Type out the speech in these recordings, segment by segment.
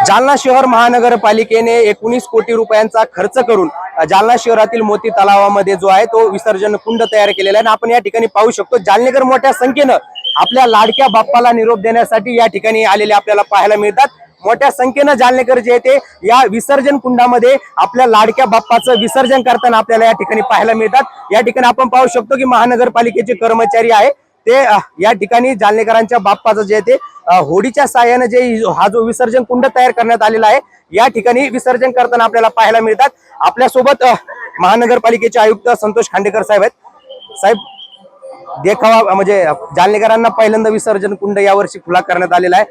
जालना शहर महानगरपालिकेने 19 कोटी रुपयांचा खर्च करून जालना शहरातील मोती तलावामध्ये जो आहे तो विसर्जन कुंड तयार केलेला आहे आणि आपण या ठिकाणी पाहू शकतो जालनेकर मोठ्या संख्येनं आपल्या लाडक्या बाप्पाला निरोप देण्यासाठी या ठिकाणी आलेले आपल्याला पाहायला मिळतात। मोठ्या संख्येनं जालनेकर जे ते या विसर्जन कुंडामध्ये आपल्या लाडक्या बाप्पाचं विसर्जन करताना आपल्याला या ठिकाणी पाहायला मिळतात। या ठिकाणी आपण पाहू शकतो की महानगरपालिकेचे कर्मचारी आहे ते या ठिकाणी जालनेकरांच्या बाप्पाचं जे ते होडीच्या साहाय्याने जे हा जो विसर्जन कुंड तयार करण्यात आलेला आहे या ठिकाणी विसर्जन करताना आपल्याला पाहायला मिळतात। आपल्या सोबत महानगरपालिकेचे आयुक्त संतोष खांडेकर साहेब आहेत। साहेब, देखावा म्हणजे जालनेकरांना पहिल्यांदा विसर्जन कुंड यावर्षी खुला करण्यात आलेला आहे।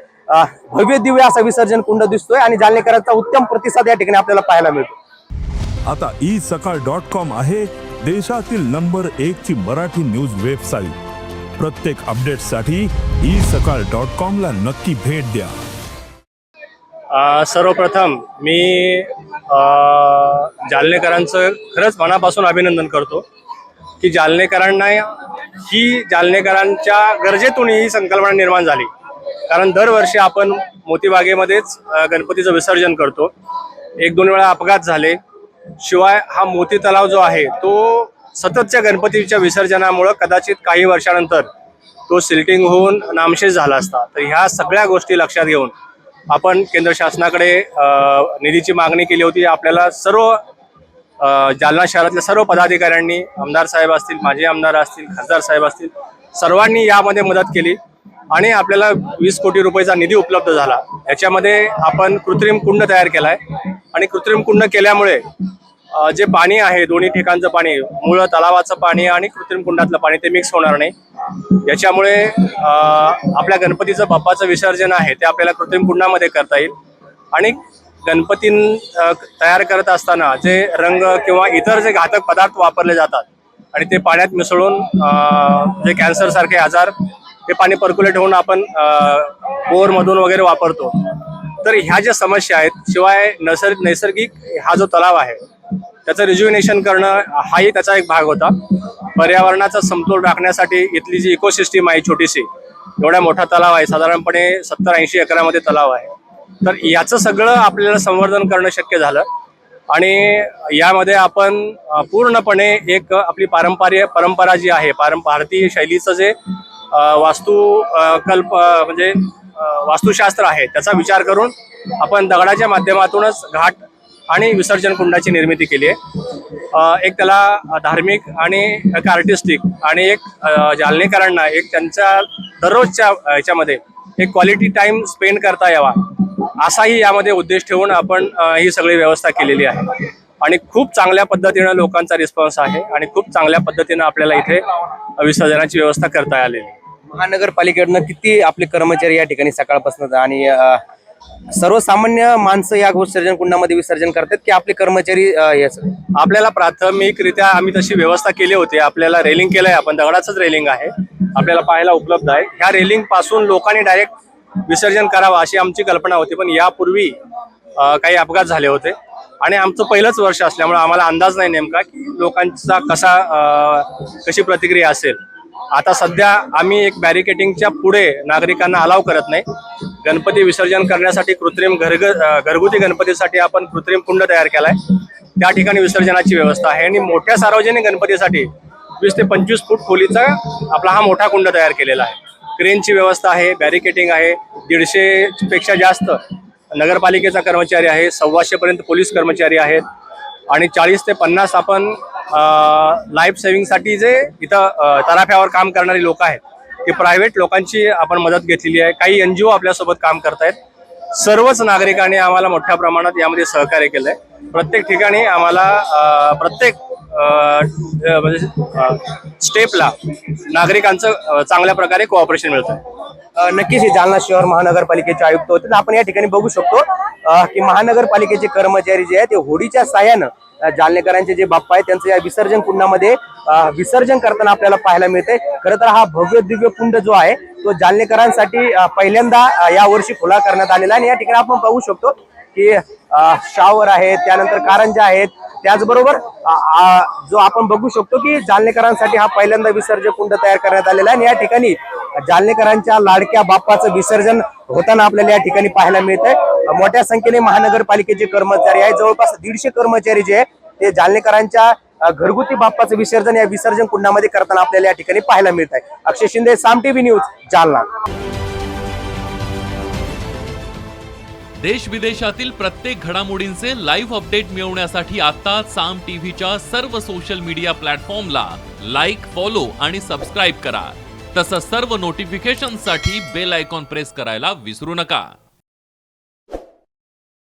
भव्य दिव्य असा विसर्जन कुंड दिसतोय आणि जालनेकरांचा उत्तम प्रतिसाद या ठिकाणी आपल्याला पाहायला मिळतो। आता isakal.com आहे देशातील नंबर 1 ची मराठी न्यूज वेबसाईट। प्रत्येक अपडेटसाठी isakal.com ला नक्की भेट द्या। सर्वप्रथम मी जालनेकरांचं खरंच मनापासून अभिनंदन करतो की जालनेकरांना ही जालनेकरांच्या गरजेतून ही संकल्पना निर्माण झाली। कारण दरवर्षी आपण मोतीबागेमध्येच गणपतीचं विसर्जन करतो, 1-2 वेळा अपघात झाले, शिवाय हा मोती तलाव जो आहे तो सततच्या गणपतीच्या विसर्जनामुळे कदाचित काही वर्षानंतर तो सिल्टिंग होऊन नामशेष झाला असता। तर ह्या सगळ्या गोष्टी लक्षात घेऊन आपण केंद्र शासनाकडे निधीची मागणी केली होती। आपल्याला सर्व जालना शहरातल्या सर्व पदाधिकाऱ्यांनी, आमदार साहेब असतील, माजी आमदार असतील, खासदार साहेब असतील, सर्वांनी यामध्ये मदत केली आणि आपल्याला 20 कोटी रुपयाचा निधी उपलब्ध झाला। याच्यामध्ये आपण कृत्रिम कुंड तयार केलाय आणि कृत्रिम कुंड केल्यामुळे जे पाणी आहे, दोन्ही ठिकाणचं पाणी, मूळ तलावाचं पाणी आणि कृत्रिम कुंडातलं पाणी, ते मिक्स होणार नाही। याच्यामुळे आपल्या गणपतीचं बाप्पाचं विसर्जन आहे ते आपल्याला कृत्रिम कुंडामध्ये करता येईल आणि गणपती तयार करत असताना जे रंग किंवा इतर जे घातक पदार्थ वापरले जातात आणि ते पाण्यात मिसळून जे कॅन्सर सारखे आजार, हे पाणी पर्क्युलेट होऊन आपण बोरमधून वगैरे वापरतो। तर ह्या ज्या समस्या आहेत, शिवाय नैसर्गिक हा जो तलाव आहे त्याचं रिज्युनेशन करणं हाही त्याचा एक भाग होता। पर्यावरणाचा समतोल राखण्यासाठी इथली जी इकोसिस्टीम आहे छोटीशी, एवढा मोठा तलाव आहे, साधारणपणे 70-80 एकरामध्ये तलाव आहे, तर याचं सगळं आपल्याला संवर्धन करणं शक्य झालं आणि यामध्ये आपण पूर्णपणे एक आपली परंपरा जी आहे, भारतीय शैलीचं जे म्हणजे वास्तुशास्त्र आहे त्याचा विचार करून आपण दगडाच्या माध्यमातूनच घाट आणि विसर्जन कुंडाची निर्मिती केली आहे। एक त्याला धार्मिक आणि एक आर्टिस्टिक आणि एक जालनेकरांना एक त्यांच्या दररोजच्या ह्याच्यामध्ये एक क्वालिटी टाइम स्पेंड करता यावा, असाही यामध्ये उद्देश ठेवून आपण ही सगळी व्यवस्था केलेली आहे आणि खूप चांगल्या पद्धतीनं लोकांचा रिस्पॉन्स आहे आणि खूप चांगल्या पद्धतीनं आपल्याला इथे विसर्जनाची व्यवस्था करता आलेली आहे। महानगरपालिकेकडनं किती आपले कर्मचारी या ठिकाणी सकाळपासून आणि सर्वसामान्य माणसं या विसर्जन कुंडामध्ये विसर्जन करतात की आपले कर्मचारी? आपल्याला प्राथमिकरित्या आम्ही तशी व्यवस्था केली होती। आपल्याला रेलिंग केलंय, आपण दगडाचंच रेलिंग आहे, आपल्याला पाहायला उपलब्ध आहे। ह्या रेलिंग पासून लोकांनी डायरेक्ट विसर्जन करावं अशी आमची कल्पना होती, पण यापूर्वी काही अपघात झाले होते आणि आमचं पहिलंच वर्ष असल्यामुळे आम्हाला अंदाज नाही नेमका की लोकांचा कशी प्रतिक्रिया असेल। आता सध्या आम्ही एक बॅरिकेटिंगच्या पुढे नागरिकांना अलाव करत नाही। गणपती विसर्जन करण्यासाठी घरगुती गणपतीसाठी आपण कृत्रिम कुंड तयार केलाय, त्या ठिकाणी विसर्जनाची व्यवस्था आहे आणि मोठ्या सार्वजनिक गणपतीसाठी 20 ते 25 फूट खोलीचा आपला हा मोठा कुंड तयार केलेला आहे। क्रेनची व्यवस्था आहे, बॅरिकेटिंग आहे, 150 पेक्षा जास्त नगरपालिकेचा कर्मचारी आहे, 125 पर्यंत पोलीस कर्मचारी आहेत आणि 40 ते 50 आपण लाईफ सेव्हिंगसाठी जे इथं तराफ्यावर काम करणारी लोक आहेत ते प्रायव्हेट लोकांची आपण मदत घेतलेली आहे। काही NGO आपल्यासोबत काम करतायत। सर्वच नागरिकांनी आम्हाला मोठ्या प्रमाणात यामध्ये सहकार्य केलंय। प्रत्येक ठिकाणी आम्हाला प्रत्येक म्हणजे स्टेपला नागरिकांचं चांगल्या प्रकारे कोऑपरेशन मिळतं। नक्कीच हे जालना शहर महानगरपालिकेचे आयुक्त होते। आपण या ठिकाणी बघू शकतो की महानगरपालिकेचे कर्मचारी जे आहेत ते होडीच्या साह्यानं जालनेकरांचे जे बाप्पा आहेत त्यांचं या विसर्जन कुंडामध्ये विसर्जन करताना आपल्याला पाहायला मिळते। खरं तर हा भव्य दिव्य कुंड जो आहे तो जालनेकरांसाठी पहिल्यांदा यावर्षी खुला करण्यात आलेला आहे आणि या ठिकाणी आपण पाहू शकतो की शावर आहेत, त्यानंतर कारंजा आहेत, त्याचबरोबर जो आपण बघू शकतो की जालनेकरांसाठी हा पहिल्यांदा विसर्जन कुंड तयार करण्यात आलेला आहे आणि या ठिकाणी जालनेकरांच्या लाडक्या बाप्पाचं विसर्जन होताना आपल्याला या ठिकाणी पाहायला मिळतंय। मोठ्या संख्येने महानगरपालिकेचे कर्मचारी आहेत. जवळपास 150 कर्मचारी जे आहे ते जालनेकरांच्या घरगुती बाप्पाचं विसर्जन या विसर्जन कुंडामध्ये करताना आपल्याला या ठिकाणी पाहायला मिळत आहे. अक्षय शिंदे, साम टीव्ही न्यूज, जालना. देश विदेशातील प्रत्येक घडामोडींचे लाईव्ह अपडेट मिळवण्यासाठी आता साम टीव्हीच्या सर्व सोशल मीडिया प्लॅटफॉर्मला लाईक, फॉलो आणि सबस्क्राईब करा. तसंच सर्व नोटिफिकेशनसाठी बेल आयकॉन प्रेस करायला विसरू नका.